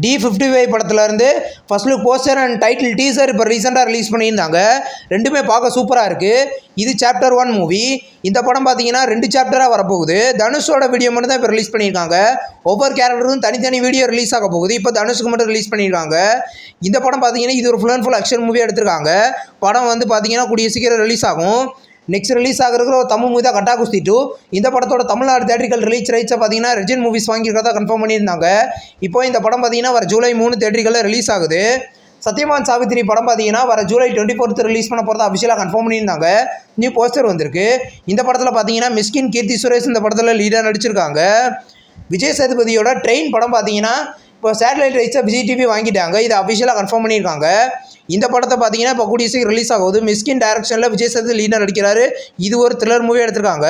D55 படத்துலேருந்து first look poster and title teaser இப்போ ரீசெண்டாக ரிலீஸ் பண்ணியிருந்தாங்க. ரெண்டுமே பார்க்க சூப்பராக இருக்குது. இது சாப்டர் 1 மூவி. இந்த படம் பார்த்தீங்கன்னா 2 சாப்டராக வரப்போகுது. தனுஷோட வீடியோ மட்டும் தான் இப்போ ரிலீஸ் பண்ணியிருக்காங்க. ஒவ்வொரு கேரக்டருக்கும் தனித்தனி வீடியோ ரிலீஸ் ஆக போகுது. இப்போ தனுஷுக்கு மட்டும் ரிலீஸ் பண்ணியிருக்காங்க. இந்த படம் பார்த்தீங்கன்னா இது ஒரு full and full action movie எடுத்திருக்காங்க. படம் வந்து பார்த்தீங்கன்னா கூடிய சீக்கிரம் ரிலீஸ் ஆகும். நெக்ஸ்ட் ரிலீஸ் ஆகிற ஒரு தமிழ் மூவி தான் கட்டா குஸ்தி 2. இந்த படத்தோட தமிழ்நாடு தேட்டரிக்கல் ரிலீஸ் ரைட்ஸை பார்த்தீங்கன்னா ரெஜின் மூவிஸ் வாங்கியிருக்கிறதா கன்ஃபார்ம் பண்ணியிருந்தாங்க. இப்போ இந்த படம் பார்த்தீங்கன்னா வர ஜூலை 3 தேட்டரிக்கலில் ரிலீஸ் ஆகுது. சத்யவான் சாவித்திரி படம் பார்த்தீங்கன்னா வர ஜூலை 24 ரிலீஸ் பண்ண போகிறதா அஃபிஷியலாக கன்ஃபார்ம் பண்ணியிருந்தாங்க. நியூ போஸ்டர் வந்திருக்கு. இந்த படத்தில் பார்த்தீங்கன்னா மிஸ்கின் கீர்த்தி சுரேஷ் இந்த படத்தில் லீடாக நடிச்சிருக்காங்க. விஜய் சேதுபதியோட ட்ரெயின் படம் பார்த்தீங்கன்னா இப்போ சேட்டலைட் ரைட்ஸை விஜய் டிவி வாங்கிட்டாங்க. இதை அஃபிஷியலாக கன்ஃபார்ம் பண்ணியிருக்காங்க. இந்த படத்தை பார்த்தீங்கன்னா இப்போ கூடிய சீக்கிரம் ரிலீஸ் ஆகுது. மிஸ்கின் டைரக்ஷனில் விஜய் சேதுபதி லீடர் நடிக்கிறாரு. இது ஒரு த்ரில்லர் மூவி எடுத்திருக்காங்க.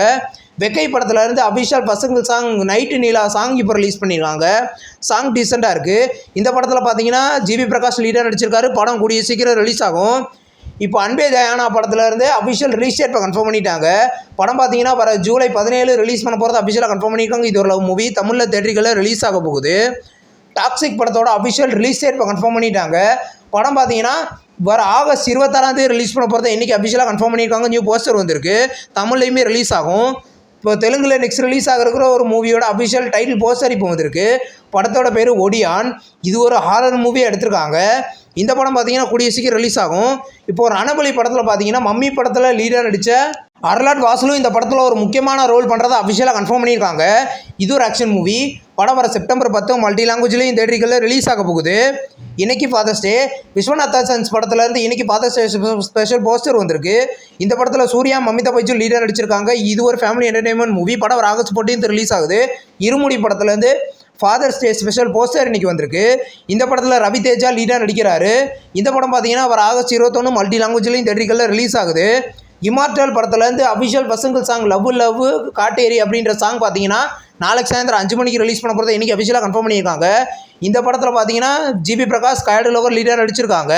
வெக்கை படத்தில் இருந்து அஃபிஷியல் பசங்க சாங் நைட்டு நீலா சாங் இப்போ ரிலீஸ் பண்ணியிருக்காங்க. சாங் டீசெண்டாக இருக்குது. இந்த படத்தில் பார்த்தீங்கன்னா ஜிவி பிரகாஷ் லீடர் நடிச்சிருக்காரு. படம் கூடிய சீக்கிரம் ரிலீஸ் ஆகும். இப்போ அன்பே தயானா படத்தில் இருந்து அஃபிஷியல் ரிலீஸ் டேட் இப்போ கன்ஃபார்ம் பண்ணிட்டாங்க. படம் பார்த்தீங்கன்னா வர ஜூலை 17 ரிலீஸ் பண்ண போகிறது அஃபிஷியலாக கன்ஃபார்ம் பண்ணியிருக்காங்க. இது ஒரு லவ் மூவி. தமிழில் தேட்டரிக்கலில் ரிலீஸ் ஆக போகுது. டாக்ஸிக் படத்தோட அஃபிஷியல் ரிலீஸ் டேட் இப்போ கன்ஃபார்ம் பண்ணிட்டாங்க. படம் பார்த்தீங்கன்னா வர ஆகஸ்ட் 26 ரிலீஸ் பண்ண போகிறத இன்றைக்கி அஃபிஷியலாக கன்ஃபார்ம் பண்ணியிருக்காங்க. நியூ போஸ்டர் வந்திருக்கு. தமிழ்லையுமே ரிலீஸ் ஆகும். இப்போ தெலுங்கில் நெக்ஸ்ட் ரிலீஸ் ஆகிற ஒரு மூவியோட அஃபிஷியல் டைட்டில் போஸ்டர் இப்போ வந்திருக்கு. படத்தோட பேர் ஒடியான். இது ஒரு ஹாரர் மூவியாக எடுத்திருக்காங்க. இந்த படம் பார்த்தீங்கன்னா கூடிய சீக்கிரம் ரிலீஸ் ஆகும். இப்போ ஒரு அனபலி படத்தில் பார்த்தீங்கன்னா மம்மி படத்தில் லீடர் நடித்த அர்லாட் வாசலும் இந்த படத்தில் ஒரு முக்கியமான ரோல் பண்ணுறதை அஃபிஷியலாக கன்ஃபார்ம் பண்ணியிருக்காங்க. இது ஒரு ஆக்ஷன் மூவி. படம் வர செப்டம்பர் 10 மல்டி லாங்குவேஜ்லேயும் தேட்டரிக்கலில் ரிலீஸ் ஆக போகுது. இன்றைக்கி ஃபாதர்ஸ் டே. விஸ்வநாத் சன்ஸ் படத்துலேருந்து இன்றைக்கி ஃபாதர்ஸ் டே ஸ்பெஷல் போஸ்டர் வந்திருக்கு. இந்த படத்தில் சூர்யா மமிதா பைஜு லீடர் நடிச்சிருக்காங்க. இது ஒரு ஃபேமிலி என்டர்டைன்மெண்ட் மூவி. படம் வர ஆகஸ்ட் 14 ரிலீஸ் ஆகுது. இருமுடி படத்துலேருந்து ஃபாதர்ஸ் டே ஸ்பெஷல் போஸ்டர் இன்றைக்கி வந்திருக்கு. இந்த படத்தில் ரவி தேஜா லீடர் நடிக்கிறாரு. இந்த படம் பார்த்தீங்கன்னா வர ஆகஸ்ட் 21 மல்டி லாங்குவேஜ்லேயும் தேட்டரிக்கலில் ரிலீஸ் ஆகுது. இமார்டல் படத்துலேருந்து அஃபிஷியல் பசங்கள் சாங் லவ் லவ் காட்டேரி அப்படின்ற சாங் பார்த்தீங்கன்னா நாளைக்கு சாயந்தரம் 5 மணிக்கு ரிலீஸ் பண்ண போகிறத இன்றைக்கி அஃபிஷியலாக கன்ஃபார்ம் பண்ணியிருக்காங்க. இந்த படத்தில் பார்த்தீங்கன்னா ஜிபி பிரகாஷ் கயடு லோகர் லீடர் நடிச்சிருக்காங்க.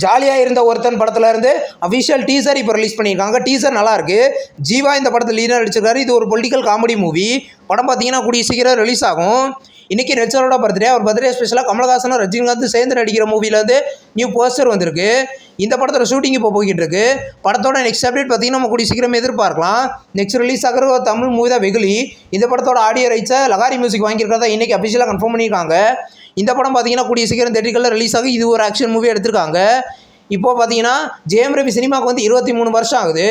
ஜாலியாக இருந்த ஒருத்தன் படத்தில் இருந்து அஃபிஷியல் டீசர் இப்போ ரிலீஸ் பண்ணியிருக்காங்க. டீசர் நல்லாயிருக்கு. ஜீவா இந்த படத்தில் லீடர் நடிச்சிருக்காரு. இது ஒரு பொலிட்டிக்கல் காமெடி மூவி. படம் பார்த்தீங்கன்னா கூடிய சீக்கிரம் ரிலீஸ் ஆகும். இன்றைக்கி நெட்சரோட பர்த்டே. அவர் பர்த்டே ஸ்பெஷலாக கமலஹாசனும் ரஜினிகாந்த் சேர்ந்து நடிக்கிற மூவிலேருந்து நியூ போஸ்டர் வந்திருக்கு. இந்த படத்தோட ஷூட்டிங் இப்போ போய்கிட்டு இருக்கு. படத்தோட நெக்ஸ்ட் அப்டேட் பார்த்தீங்கன்னா நம்ம கூடிய சீக்கிரம் எதிர்பார்க்கலாம். நெக்ஸ்ட் ரிலீஸ் ஆகிற ஒரு தமிழ் மூவி தான் வெகுளி. இந்த படத்தோட ஆடியோ ரைட்ஸை லகாரி மியூசிக் வாங்கியிருக்கிறதா இன்றைக்கி அஃபிஷியலாக கன்ஃபார்ம் பண்ணியிருக்காங்க. இந்த படம் பார்த்தீங்கன்னா கூடிய சீக்கிரம் தேட்டரிக்கலில் ரிலீஸ் ஆகும். இது ஒரு ஆக்ஷன் மூவி எடுத்திருக்காங்க. இப்போது பார்த்தீங்கன்னா ஜெயம் ரவி சினிமாவுக்கு வந்து 23 வருஷம் ஆகுது.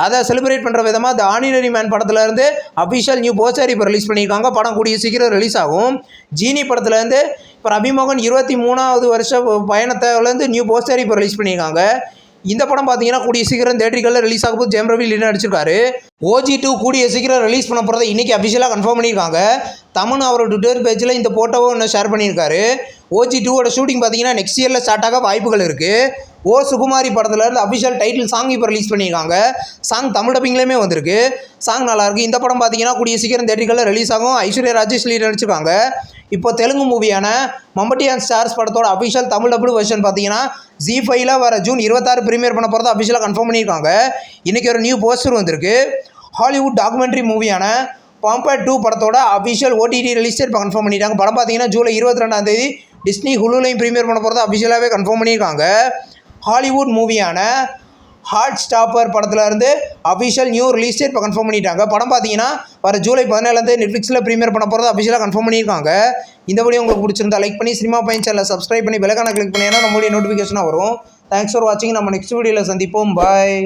அதை செலிப்ரேட் பண்ணுற விதமாக த ஆர்டினரி மேன் படத்துலேருந்து அஃபிஷியல் நியூ போஸ்டர் இப்போ ரிலீஸ் பண்ணியிருக்காங்க. படம் கூடிய சீக்கிரம் ரிலீஸ் ஆகும். ஜீனி படத்துலேருந்து இப்போ ரவிமோகன் 23வது வருஷ பயணத்திலேருந்து நியூ போஸ்டர் இப்போ ரிலீஸ் பண்ணியிருக்காங்க. இந்த படம் பார்த்தீங்கன்னா கூடிய சீக்கிரம் தேட்டரிக்கலில் ரிலீஸ் ஆகும்போது ஜெயம் ரவி லீடர் நடிச்சிருக்காரு. OG2 கூடிய சீக்கிரம் ரிலீஸ் பண்ண போகிறத இன்றைக்கி அஃபிஷியலாக கன்ஃபார்ம் பண்ணியிருக்காங்க. தமன் அவரோட ட்விட்டர் பேஜில் இந்த ஃபோட்டோவை ஒன்று ஷேர் பண்ணியிருக்காரு. OG2வோட ஷூட்டிங் பார்த்தீங்கன்னா நெக்ஸ்ட் இயரில் ஸ்டார்ட் ஆக வாய்ப்புகள் இருக்குது. ஓ சுகுமாரி படத்துலேருந்து அஃபிஷியல் டைட்டில் சாங் இப்போ ரிலீஸ் பண்ணியிருக்காங்க. சாங் தமிழ் டப்பிங்லேயுமே வந்திருக்கு. சாங் நல்லாயிருக்கு. இந்த படம் பார்த்தீங்கன்னா கூடிய சீக்கிரம் தேட்டரிக்கலில் ரிலீஸ் ஆகும். ஐஸ்வர்யா ராஜேஷ் லீடர் நடிச்சிருக்காங்க. இப்போ தெலுங்கு மூவியான மம்பட்டி அண்ட் ஸ்டார்ஸ் படத்தோட அஃபிஷியல் தமிழ் டபுள் வெர்ஷன் பார்த்தீங்கன்னா ZEE5ல வர ஜூன் 26 ப்ரீமியர் பண்ண போகிறத அஃபிஷியலாக கன்ஃபார்ம் பண்ணியிருக்காங்க. இன்றைக்கி ஒரு நியூ போஸ்டர் வந்திருக்கு. ஹாலிவுட் டாக்குமெண்ட்ரி மூவியான பாம்பேட் 2 படத்தோட official OTT release date confirm பண்ணிட்டாங்க. படம் பார்த்தீங்கன்னா ஜூலை 22 டிஸ்னி ஹுலுலையும் ப்ரீமியர் பண்ண போகிறத அஃபிஷியலாகவே கன்ஃபார்ம் பண்ணியிருக்காங்க. ஹாலிவுட் மூவியான ஹார்ட் ஸ்டாப்பர் படத்தில் இருந்து அஃபிஷியல் நியூ ரிலீஸ் டேட் இப்போ கன்ஃபார்ம் பண்ணிட்டாங்க. படம் பார்த்தீங்கன்னா வர ஜூலை 17 நெட்ஃப்ளிக்ஸில் ப்ரீமியர் பண்ண போகிறத அஃபிஷியலாக கன்ஃபார்ம் பண்ணியிருக்காங்க. இந்த வீடியோ உங்களுக்கு பிடிச்சிருந்தா லைக் பண்ணி சினிமா பையன் சேனலை சப்ஸ்கிரைப் பண்ணி பெல் ஐகானை கிளிக் பண்ணினா நம்மளுடைய நோட்டிஃபிகேஷனாக வரும். தேங்க்ஸ் ஃபார் வாட்சிங். நம்ம நெக்ஸ்ட் வீடியோவில் சந்திப்போம். பாய்.